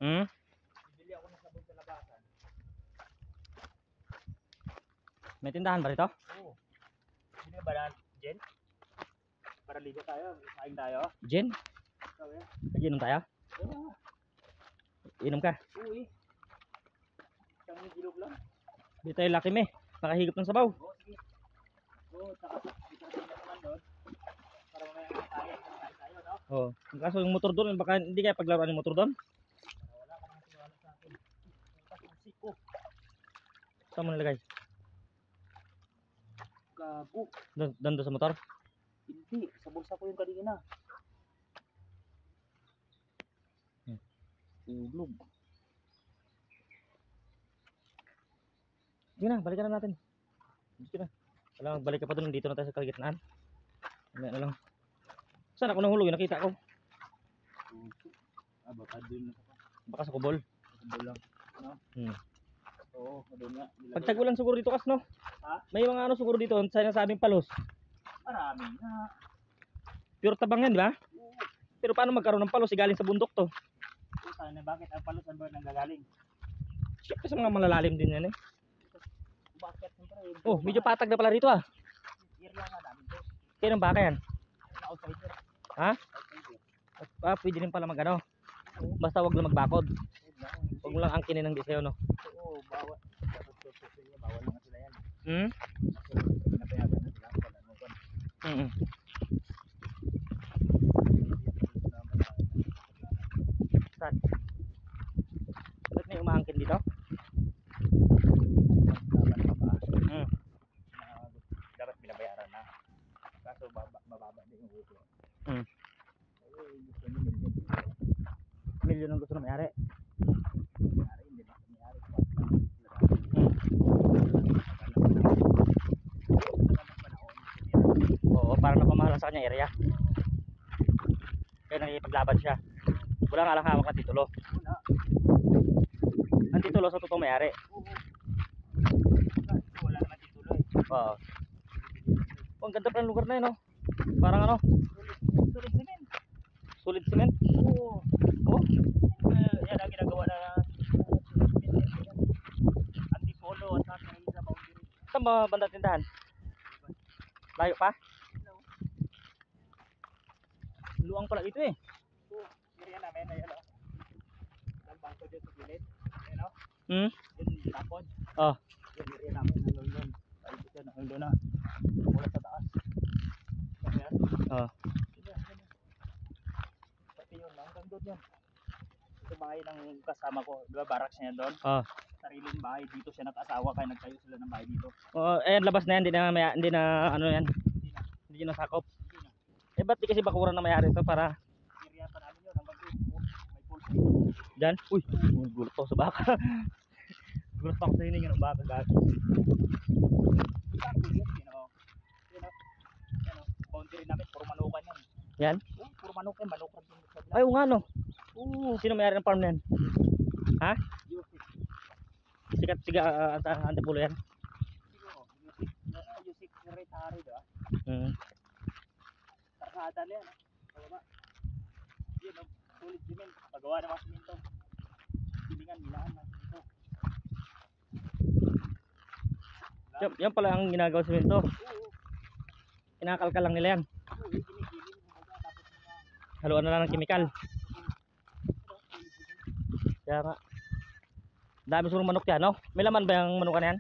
Hmm? Bibili ako ng sabon sa labasan. May tindahan ba rito? Oo. Bili ba na, Jen? Para ligo tayo, saing tayo. Gin? Sabi? Nag-inom tayo? Oo. Inom ka? Uy. Isang gilog lang. Di tayo laki me. Nakahigop ng sabaw. Oo, sige. Oo, tsaka dito na naman doon. Para mamaya tayo, no? Oo. Ang kaso yung motor doon, baka hindi kaya paglaruan yung motor doon? Para wala ka nang tiwala sa akin. Kasi ko. Saan mo nilagay? Gago. Doon sa motor? Hindi, sa bulsa ko yung kanina. Ulog. Sige na, balikan na natin. Sige na. Wala, balik ka pa doon. Dito na tayo sa kalagitnaan. Ano lang. Saan ako nahulog? Nakita ko. Baka doon na. Baka sa kubol. Sa lang. No? Oo, doon nga. Pag tagulan siguro dito kas, no? Ha? May mga ano siguro dito, sinasabing palos. Marami na. Pure tabang yan, di ba? Oo. Pero paano magkaroon ng palos? Galing sa bundok to. Sana bakit ang palusan ba nanggagaling? Siyempre sa mga malalalim din yan eh. Bakit siyempre? Oh, medyo patag na pala rito ah. Area nga namin to. Kaya ng baka yan? Outsider. Ha? Outsider. Ah, pwede rin pala mag ano. Basta wag lang magbakod. Wag mo lang angkinin ng di sa'yo, no? Oo, bawal. Bawal na sila yan. Hmm? Pinapayagan na sila. Wala mo pa. Saan? Ba't may umaangkin dito? Dapat binabayaran na. Kaso mababa din yung uso. Gusto nyo Milyon ang gusto na mayari. Mayari, hindi na mayari. Oo, para napamahalan sa kanya area. Kaya nakikipaglaban siya. Wala nga lang hawak na titulo. Wala. Ang titulo sa totoong mayari. Wala naman titulo eh. Oo. Oh, ang ganda pa ng lugar na yun, no? Parang ano? Sulit cement. Solid cement. Oo. Oh. Yan ang ginagawa na antipolo at saka sa boundary. Saan ba banda tindahan? Layo pa? Luang pala ito eh. Oo. Area namin. Ayan o. Ang bangko dyan sa gilid. Ayan o. Hmm? Yung tapod. Oh. Yung area namin. Hanggang doon. Tayo ko siya. Hanggang doon na. Mula sa taas. Ayan. Oh. Pati yun. Hanggang doon yan. Ito bahay ng kasama ko. Diba barracks niya doon? Oh. Sariling bahay. Dito siya nag-asawa. Kaya nagtayo sila ng bahay dito. Oh, ayan labas na yan, hindi na ano yan. Hindi na. Hindi na sakop. Hindi na. Eh ba't di kasi bakuran na mayari ito para Area pa namin yun. Hanggang doon. May pool. dyan? Uy, gulat ako sa baka. Gulat ako sa hininga ng baka guys. Bakit yun? Yun o. Yun o. Yan o. Boundary namin. Puro manukan yan. Yan? Oh, puro manok yan. Manukan din sa Ay, oo nga no. Sino mayari ng farm na yan? Ha? Yusik. Sikat siga antipulo yan. Siguro. Yusik Secretary diba? Karkada na yan. Pagaba. Yun o. Sulit cement. Pagawa ng mga simento. Silingan. Milaan na simento. Yan pala ang ginagawa sa semento. Oo. Kinakalkal lang nila yan. Oo. Ginigiling. Tapos mga. Haluan na lang ng kemikal. Kaya nga. Dami siguro manok yan, no? May laman ba yung manukan yan?